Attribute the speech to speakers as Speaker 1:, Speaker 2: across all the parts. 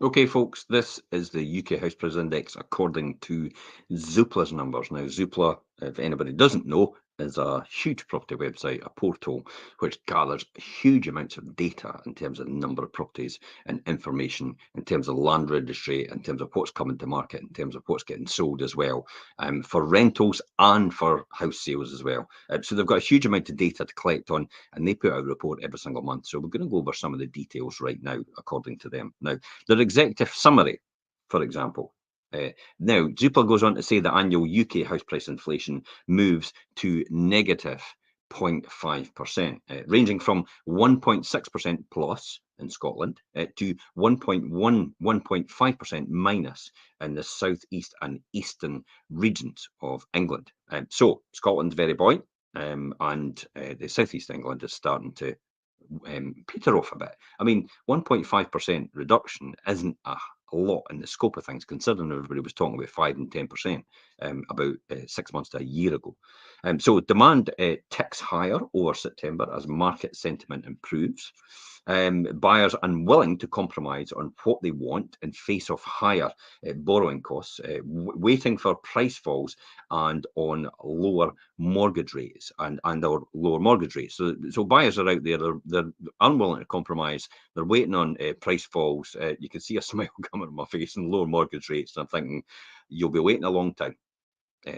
Speaker 1: Okay, folks, this is the UK House Price Index according to Zoopla's numbers. Now, Zoopla, if anybody doesn't know, is a huge property website, a portal which gathers huge amounts of data in terms of the number of properties and information, in terms of land registry, in terms of what's coming to market, in terms of what's getting sold as well, for rentals and for house sales as well. So they've got a huge amount of data to collect on, and they put out a report every single month. So we're going to go over some of the details right now, according to them. Now, their executive summary, for example. Now, Zoopla goes on to say that annual UK house price inflation moves to negative 0.5%, ranging from 1.6% plus in Scotland to 1.5% minus in the southeast and eastern regions of England. So Scotland's very buoyant, and the southeast England is starting to peter off a bit. I mean, 1.5% reduction isn't a lot in the scope of things, considering everybody was talking about 5 and 10% about 6 months to a year ago. So demand ticks higher over September as market sentiment improves. Buyers unwilling to compromise on what they want in face of higher borrowing costs, waiting for price falls and on lower mortgage rates and or lower mortgage rates. So buyers are out there, they're unwilling to compromise. They're waiting on price falls. You can see a smile coming on my face and lower mortgage rates. I'm thinking you'll be waiting a long time.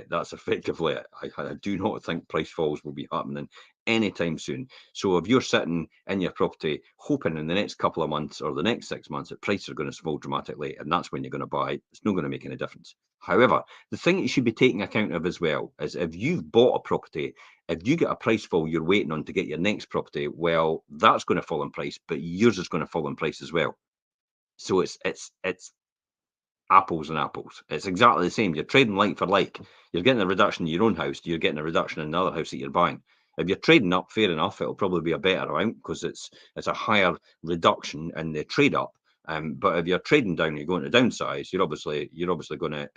Speaker 1: That's effectively it. I do not think price falls will be happening anytime soon. So if you're sitting in your property hoping in the next couple of months or the next 6 months that prices are going to fall dramatically and that's when you're going to buy, it's not going to make any difference. However, the thing that you should be taking account of as well is if you've bought a property, if you get a price fall you're waiting on to get your next property, well, that's going to fall in price, but yours is going to fall in price as well. So it's apples and apples. It's exactly the same. You're trading like for like. You're getting a reduction in your own house. You're getting a reduction in another house that you're buying. If you're trading up, fair enough, it'll probably be a better amount because it's a higher reduction in the trade up. But if you're trading down, you're going to downsize. You're obviously going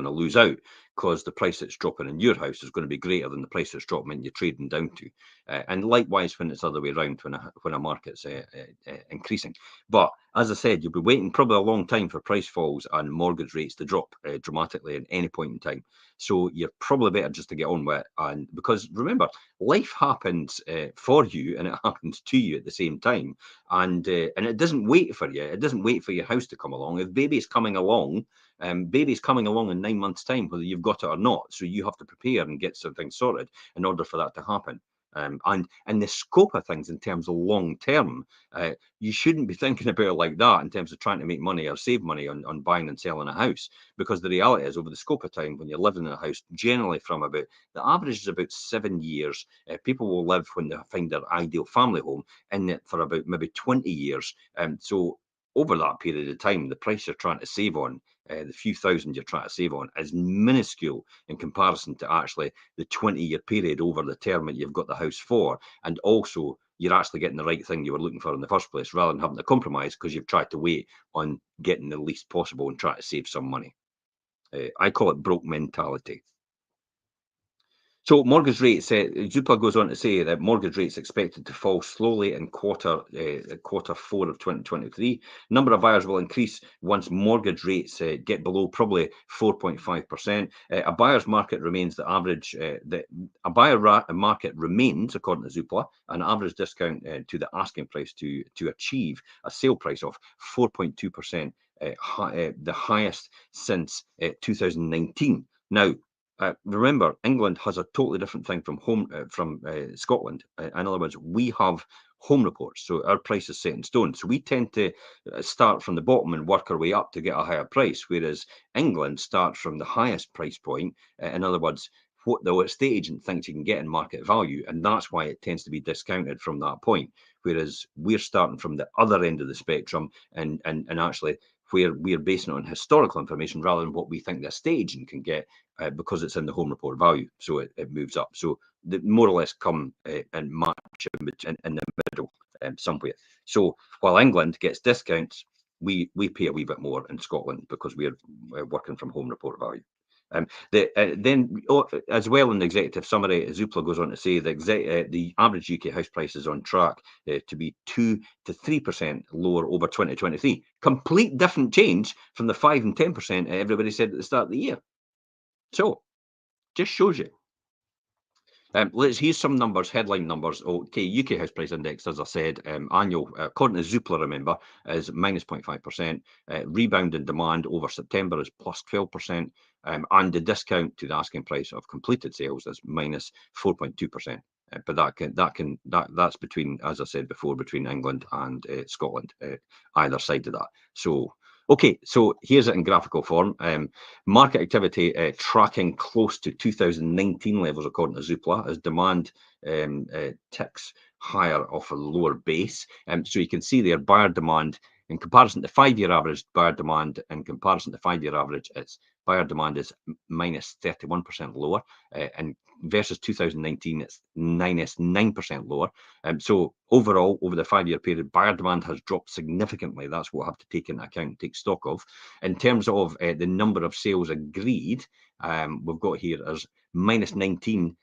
Speaker 1: to lose out because the price that's dropping in your house is going to be greater than the price that's dropping in you're trading down to. And likewise, when it's the other way around, when a market's increasing. But as I said, you'll be waiting probably a long time for price falls and mortgage rates to drop dramatically at any point in time. So you're probably better just to get on with it. And because remember, life happens for you and it happens to you at the same time. And it doesn't wait for you. It doesn't wait for your house to come along. If baby's coming along, baby's coming along in 9 months' time, whether you've got it or not. So you have to prepare and get something sorted in order for that to happen. And in the scope of things in terms of long term, you shouldn't be thinking about it like that in terms of trying to make money or save money on buying and selling a house. Because the reality is, over the scope of time, when you're living in a house, generally from about the average is about 7 years, people will live when they find their ideal family home in it for about maybe 20 years. So over that period of time, the price you're trying to save on the few thousand you're trying to save on is minuscule in comparison to actually the 20-year period over the term that you've got the house for. And also, you're actually getting the right thing you were looking for in the first place rather than having to compromise because you've tried to wait on getting the least possible and try to save some money. I call it broke mentality. So mortgage rates, Zoopla goes on to say that mortgage rates expected to fall slowly in quarter four of 2023. Number of buyers will increase once mortgage rates get below probably 4.5%. A buyer's market remains the average. Market remains, according to Zoopla, an average discount to the asking price to achieve a sale price of 4.2%, the highest since 2019. Now, remember, England has a totally different thing from Scotland. In other words, we have home reports, so our price is set in stone. So we tend to start from the bottom and work our way up to get a higher price, whereas England starts from the highest price point. In other words, what the estate agent thinks you can get in market value, and that's why it tends to be discounted from that point. Whereas we're starting from the other end of the spectrum, and actually where we're basing it on historical information rather than what we think the estate agent can get because it's in the home report value, so it moves up. So they more or less come and match in the middle somewhere. So while England gets discounts, we pay a wee bit more in Scotland because we're working from home report value. As well in the executive summary, Zoopla goes on to say the average UK house price is on track to be 2 to 3% lower over 2023. Complete different change from the 5 and 10% everybody said at the start of the year. So, just shows you. Here's some numbers, headline numbers. Okay, UK house price index, as I said, annual, according to Zoopla, remember, is minus 0.5%. Rebound in demand over September is plus 12%. And the discount to the asking price of completed sales is minus 4.2%. But that's between, as I said before, between England and Scotland, either side of that. So, okay, so here's it in graphical form. Market activity tracking close to 2019 levels, according to Zoopla, as demand ticks higher off a lower base. So you can see there, buyer demand in comparison to 5-year average, buyer demand in comparison to 5-year average, its buyer demand is minus 31% lower, and versus 2019, it's minus 9% lower. So overall, over the 5-year period, buyer demand has dropped significantly. That's what I have to take into account and take stock of. In terms of the number of sales agreed, we've got here as minus 19%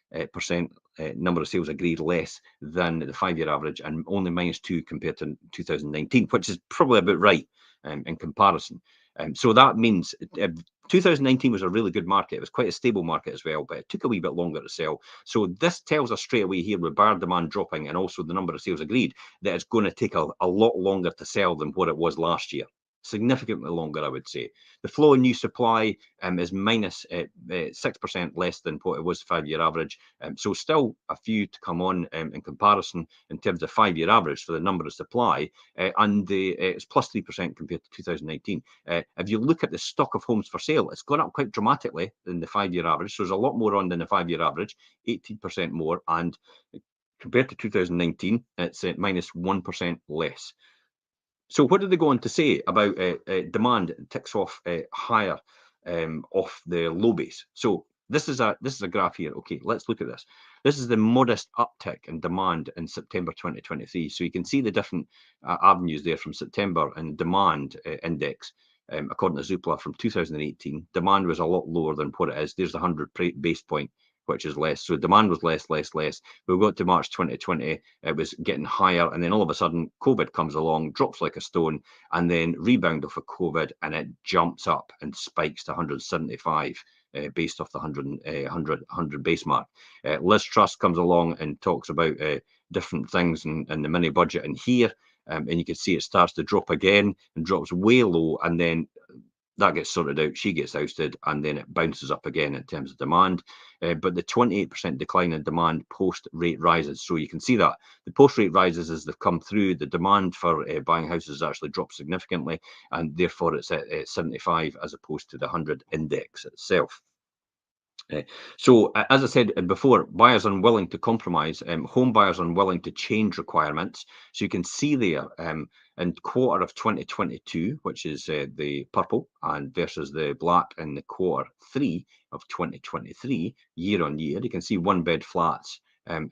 Speaker 1: number of sales agreed less than the 5-year average, and only minus 2 compared to 2019, which is probably about right in comparison. So that means 2019 was a really good market. It was quite a stable market as well, but it took a wee bit longer to sell. So this tells us straight away here, with buyer demand dropping and also the number of sales agreed, that it's going to take a lot longer to sell than what it was last year. Significantly longer, I would say. The flow of new supply is minus 6% less than what it was 5-year average. So still a few to come on in comparison in terms of 5-year average for the number of supply, and it's plus 3% compared to 2019. If you look at the stock of homes for sale, it's gone up quite dramatically than the 5-year average. So there's a lot more on than the 5-year average, 18% more, and compared to 2019, it's minus 1% less. So what did they go on to say about demand ticks off higher off the low base? So this is a graph here. Okay, let's look at this. This is the modest uptick in demand in September 2023. So you can see the different avenues there from September, and demand index, according to Zoopla, from 2018, demand was a lot lower than what it is. There's the 100 base point, which is less. So demand was less. We got to March 2020, it was getting higher, and then all of a sudden COVID comes along, drops like a stone, and then rebound off of COVID, and it jumps up and spikes to 175 based off the 100 base mark. Liz Truss comes along and talks about different things in the mini budget in here, and you can see it starts to drop again and drops way low, and then that gets sorted out, she gets ousted, and then it bounces up again in terms of demand. But the 28% decline in demand post rate rises. So you can see that the post rate rises as they've come through, the demand for buying houses actually dropped significantly, and therefore it's at 75 as opposed to the 100 index itself. So, as I said before, buyers unwilling to compromise, home buyers unwilling to change requirements. So you can see there in quarter of 2022, which is the purple, and versus the black in the quarter 3 of 2023, year on year, you can see one bed flats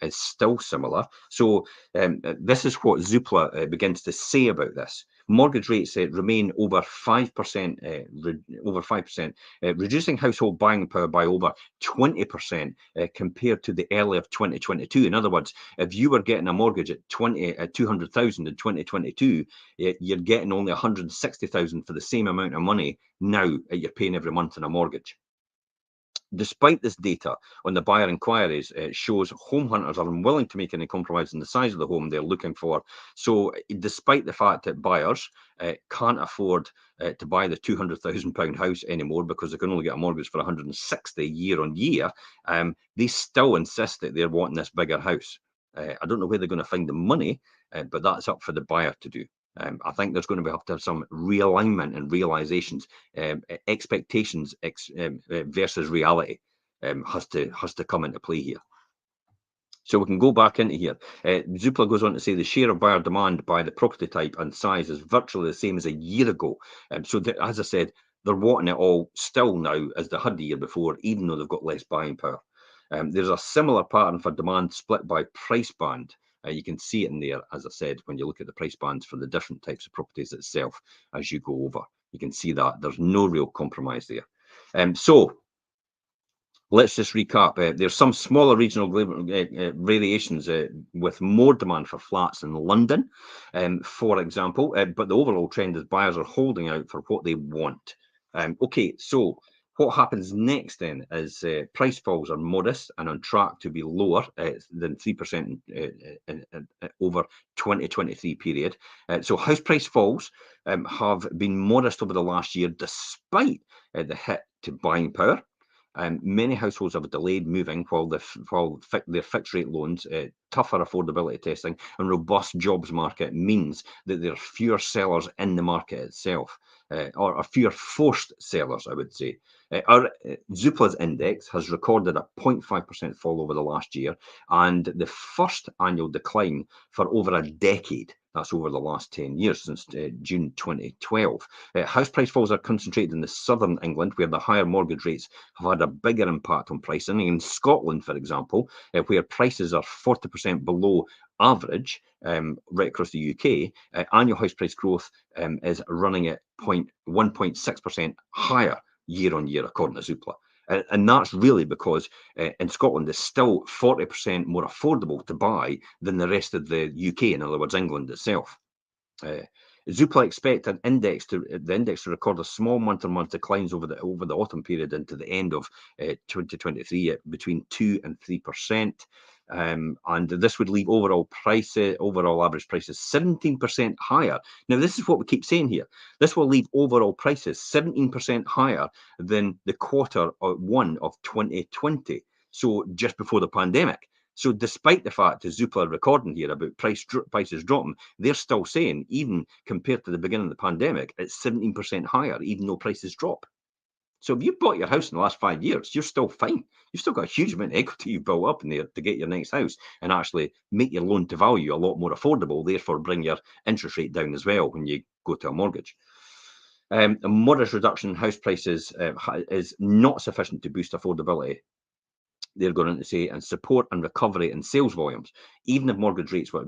Speaker 1: is still similar. So this is what Zoopla begins to say about this. Mortgage rates remain over 5%, reducing household buying power by over 20% compared to the early of 2022. In other words, if you were getting a mortgage at 200,000 in 2022, you're getting only 160,000 for the same amount of money now you're paying every month in a mortgage. Despite this data on the buyer inquiries, it shows home hunters are unwilling to make any compromise in the size of the home they're looking for. So despite the fact that buyers can't afford to buy the £200,000 house anymore because they can only get a mortgage for 160 year on year, they still insist that they're wanting this bigger house. I don't know where they're going to find the money, but that's up for the buyer to do. I think there's going to have to have some realignment and realizations, expectations versus reality has to come into play here. So we can go back into here. Zoopla goes on to say the share of buyer demand by the property type and size is virtually the same as a year ago. So as I said, they're wanting it all still now as they had the year before, even though they've got less buying power. There's a similar pattern for demand split by price band. You can see it in there, as I said, when you look at the price bands for the different types of properties itself as you go over. You can see that there's no real compromise there. So Let's just recap. There's some smaller regional variations with more demand for flats in London, for example, but the overall trend is buyers are holding out for what they want. Okay, so what happens next then is price falls are modest and on track to be lower than 3% over 2023 period. So house price falls have been modest over the last year despite the hit to buying power. Many households have delayed moving while their fixed rate loans, tougher affordability testing, and robust jobs market means that there are fewer sellers in the market itself, or fewer forced sellers, I would say. Our Zoopla's index has recorded a 0.5% fall over the last year and the first annual decline for over a decade. That's over the last 10 years, since June 2012. House price falls are concentrated in the southern England, where the higher mortgage rates have had a bigger impact on pricing. In Scotland, for example, where prices are 40% below average right across the UK, annual house price growth is running at 1.6% higher year on year, according to Zoopla. And that's really because in Scotland, it's still 40% more affordable to buy than the rest of the UK, in other words, England itself. Zoopla expect the index to record a small month-on-month declines over the autumn period into the end of 2023 at between 2 and 3%. And this would leave overall average prices 17% higher. Now, this is what we keep saying here. This will leave overall prices 17% higher than the quarter one of 2020, so just before the pandemic. So despite the fact that Zoopla are recording here about prices dropping, they're still saying, even compared to the beginning of the pandemic, it's 17% higher, even though prices drop. So if you bought your house in the last 5 years, you're still fine. You've still got a huge amount of equity you've built up in there to get your next house and actually make your loan to value a lot more affordable, therefore bring your interest rate down as well when you go to a mortgage. A modest reduction in house prices is not sufficient to boost affordability, they're going to say, and support and recovery in sales volumes. Even if mortgage rates were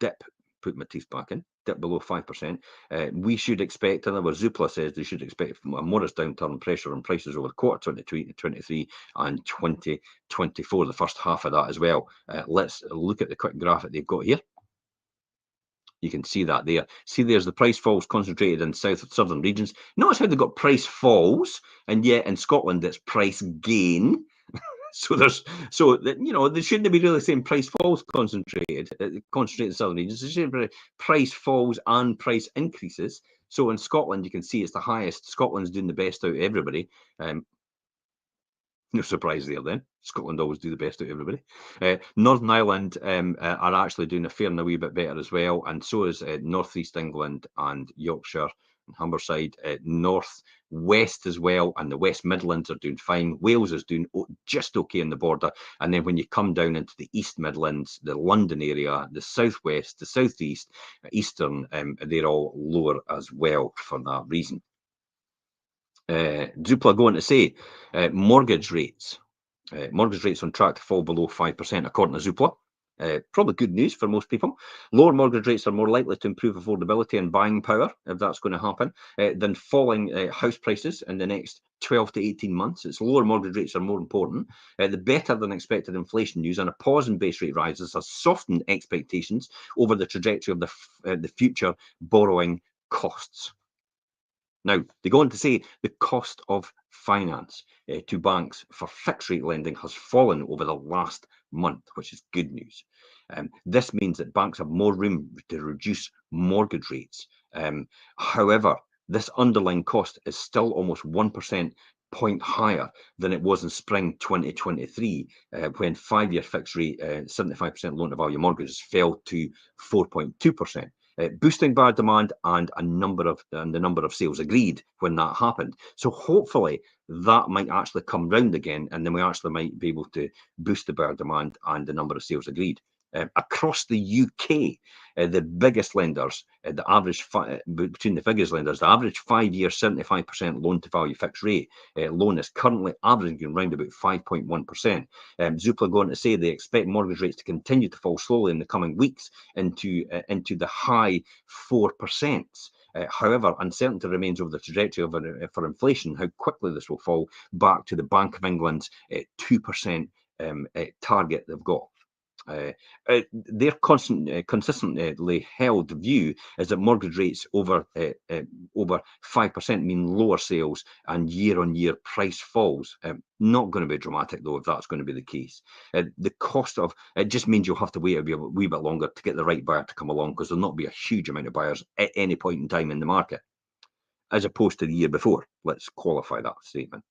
Speaker 1: dip put my teeth back in, dip below 5%, we should expect, in other words, Zoopla says they should expect a modest downturn pressure on prices over the quarter 2023 and 2024, the first half of that as well. Let's look at the quick graph that they've got here. You can see that there. See, there's the price falls concentrated in southern regions. Notice how they've got price falls, and yet in Scotland it's price gain. So they shouldn't be really saying price falls concentrated in southern regions. They should be price falls and price increases. So in Scotland, you can see it's the highest. Scotland's doing the best out of everybody. No surprise there then. Scotland always do the best out of everybody. Northern Ireland are actually doing a fair and a wee bit better as well, and so is North East England and Yorkshire and Humberside. North West as well, and the West Midlands are doing fine. Wales is doing just okay in the border, and then when you come down into the East Midlands, the London area, the Southwest, the Southeast, Eastern, they're all lower as well for that reason. Zoopla going to say mortgage rates on track to fall below 5%, according to Zoopla. Probably good news for most people. Lower mortgage rates are more likely to improve affordability and buying power, if that's going to happen, than falling house prices in the next 12 to 18 months. It's lower mortgage rates are more important. The better than expected inflation news and a pause in base rate rises has softened expectations over the trajectory of the future borrowing costs. Now, they go on to say the cost of finance to banks for fixed rate lending has fallen over the last month, which is good news. This means that banks have more room to reduce mortgage rates. However, this underlying cost is still almost 1% point higher than it was in spring 2023, when 5-year fixed rate 75% loan to value mortgages fell to 4.2%. Boosting buyer demand and the number of sales agreed when that happened. So hopefully that might actually come round again, and then we actually might be able to boost the buyer demand and the number of sales agreed. Across the UK, the biggest lenders, the average between the biggest lenders, the average 5-year 75% loan to value fixed rate loan is currently averaging around about 5.1%. Zoopla going to say they expect mortgage rates to continue to fall slowly in the coming weeks into the high 4%. However, uncertainty remains over the trajectory for inflation, how quickly this will fall back to the Bank of England's 2% target they've got. Their consistently held view is that mortgage rates over 5% mean lower sales and year-on-year price falls. Not going to be dramatic though if that's going to be the case. The cost of it just means you'll have to wait a wee bit longer to get the right buyer to come along, because there'll not be a huge amount of buyers at any point in time in the market, as opposed to the year before. Let's qualify that statement.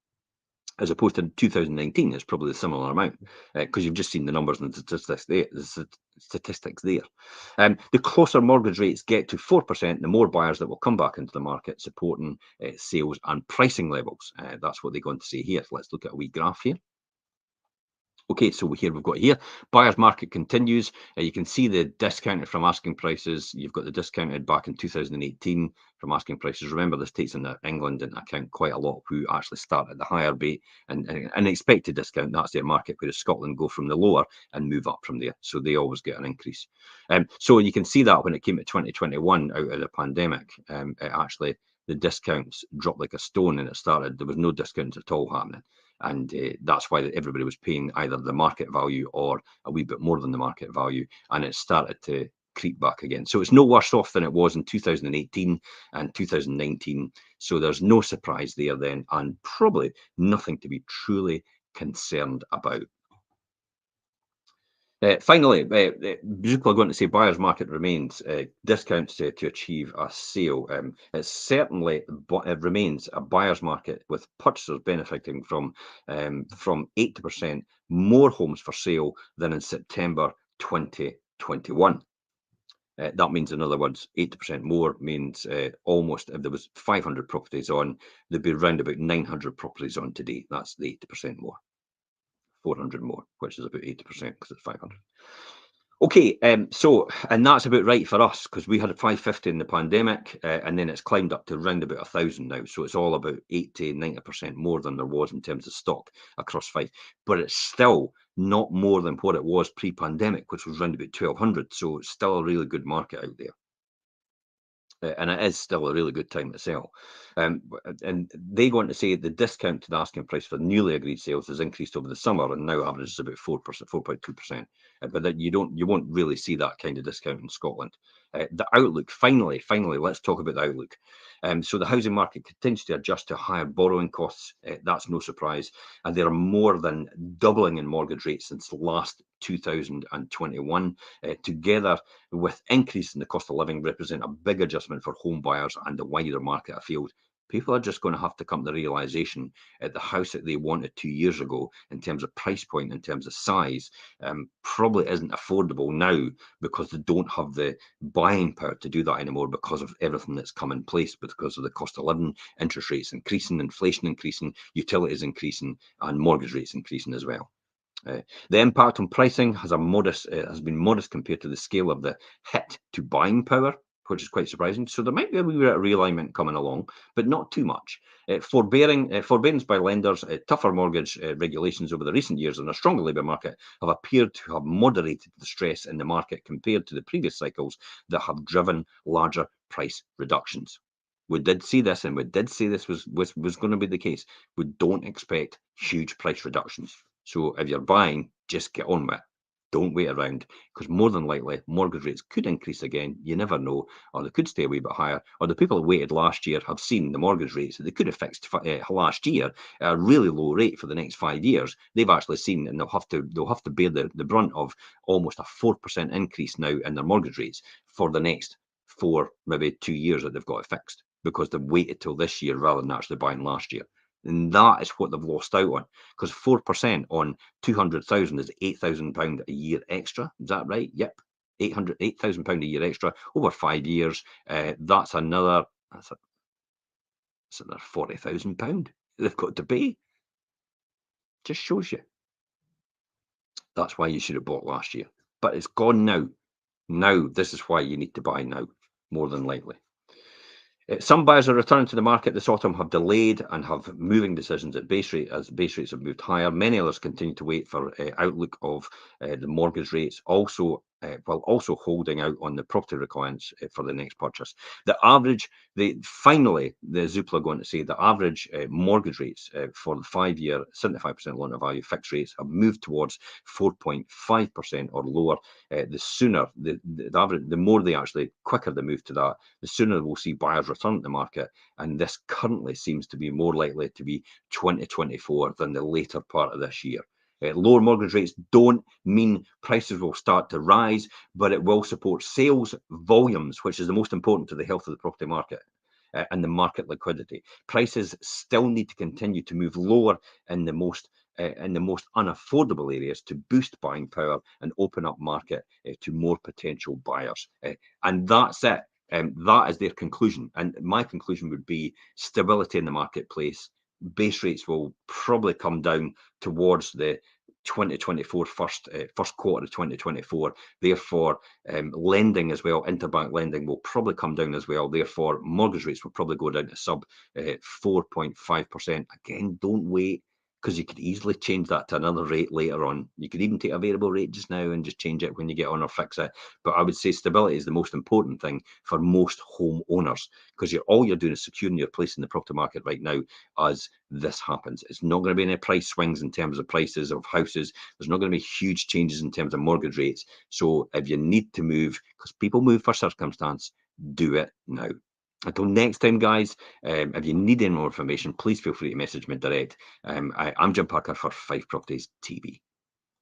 Speaker 1: As opposed to 2019, it's probably a similar amount, because you've just seen the numbers and the statistics there. The closer mortgage rates get to 4%, the more buyers that will come back into the market, supporting sales and pricing levels. That's what they're going to say here. Let's look at a wee graph here. Okay, so here we've got here, buyer's market continues. You can see the discounted from asking prices. You've got the discounted back in 2018 from asking prices. Remember, this takes in England into account quite a lot who actually start at the higher rate and expected discount. That's their market, whereas Scotland go from the lower and move up from there. So they always get an increase. So you can see that when it came to 2021 out of the pandemic, actually the discounts dropped like a stone and it started. There was no discounts at all happening. And that's why everybody was paying either the market value or a wee bit more than the market value. And it started to creep back again. So it's no worse off than it was in 2018 and 2019. So there's no surprise there then, and probably nothing to be truly concerned about. Finally, Zoopla are going to say buyer's market remains discounts to achieve a sale. It certainly remains a buyer's market, with purchasers benefiting from 80% more homes for sale than in September 2021. That means, in other words, 80% more means almost, if there was 500 properties on, there'd be around about 900 properties on today. That's the 80% more. 400 more, which is about 80% because it's 500. Okay, so, and that's about right for us, because we had 550 in the pandemic, and then it's climbed up to around about 1,000 now. So it's all about 80, 90% more than there was in terms of stock across Fife. But it's still not more than what it was pre-pandemic, which was around about 1,200. So it's still a really good market out there. And it is still a really good time to sell. And they go on to say the discount to the asking price for newly agreed sales has increased over the summer and now averages about 4%, 4.2%. But that you won't really see that kind of discount in Scotland. The outlook, finally, let's talk about the outlook. So the housing market continues to adjust to higher borrowing costs. That's no surprise. And there are more than doubling in mortgage rates since last 2021, together with increase in the cost of living, represent a big adjustment for home buyers and the wider market afield. People are just going to have to come to the realization the house that they wanted 2 years ago, in terms of price point, in terms of size, probably isn't affordable now, because they don't have the buying power to do that anymore, because of everything that's come in place, because of the cost of living, interest rates increasing, inflation increasing, utilities increasing, and mortgage rates increasing as well. The impact on pricing has been modest compared to the scale of the hit to buying power, which is quite surprising. So there might be a wee bit of realignment coming along, but not too much. Forbearance by lenders, tougher mortgage regulations over the recent years, and a stronger labour market have appeared to have moderated the stress in the market compared to the previous cycles that have driven larger price reductions. We did see this, and we did say this was going to be the case. We don't expect huge price reductions. So if you're buying, just get on with it. Don't wait around, because more than likely mortgage rates could increase again. You never know, or they could stay a wee bit higher. Or the people who waited last year have seen the mortgage rates that they could have fixed last year at a really low rate for the next 5 years. They've actually seen, and they'll have to bear the brunt of almost a 4% increase now in their mortgage rates for the next 4, maybe 2 years that they've got it fixed, because they've waited till this year rather than actually buying last year. And that is what they've lost out on, because 4% on 200,000 is £8,000 a year extra. Is that right? Yep, £8,000 a year extra over 5 years. That's another £40,000 they've got to pay. Just shows you. That's why you should have bought last year, but it's gone now. Now, this is why you need to buy now, more than likely. Some buyers are returning to the market this autumn have delayed and have moving decisions at base rate as base rates have moved higher. Many others continue to wait for outlook of the mortgage rates. Also, while also holding out on the property requirements for the next purchase. The average, finally, the Zoopla going to say the average mortgage rates for the 5-year 75% loan to value fixed rates have moved towards 4.5% or lower. The sooner, the more they actually, quicker they move to that, the sooner we'll see buyers return to the market. And this currently seems to be more likely to be 2024 than the later part of this year. Lower mortgage rates don't mean prices will start to rise, but it will support sales volumes, which is the most important to the health of the property market and the market liquidity. Prices still need to continue to move lower in the most unaffordable areas to boost buying power and open up market to more potential buyers. And that's it. That is their conclusion. And my conclusion would be stability in the marketplace. Base rates will probably come down towards the 2024 first quarter of 2024. Therefore, lending as well, interbank lending will probably come down as well. Therefore, mortgage rates will probably go down to sub 4.5%. Again, don't wait, because you could easily change that to another rate later on. You could even take a variable rate just now and just change it when you get on or fix it. But I would say stability is the most important thing for most home owners, because all you're doing is securing your place in the property market right now as this happens. It's not going to be any price swings in terms of prices of houses. There's not going to be huge changes in terms of mortgage rates. So if you need to move, because people move for circumstance, do it now. Until next time, guys, if you need any more information, please feel free to message me direct. I'm Jim Parker for Five Properties TV.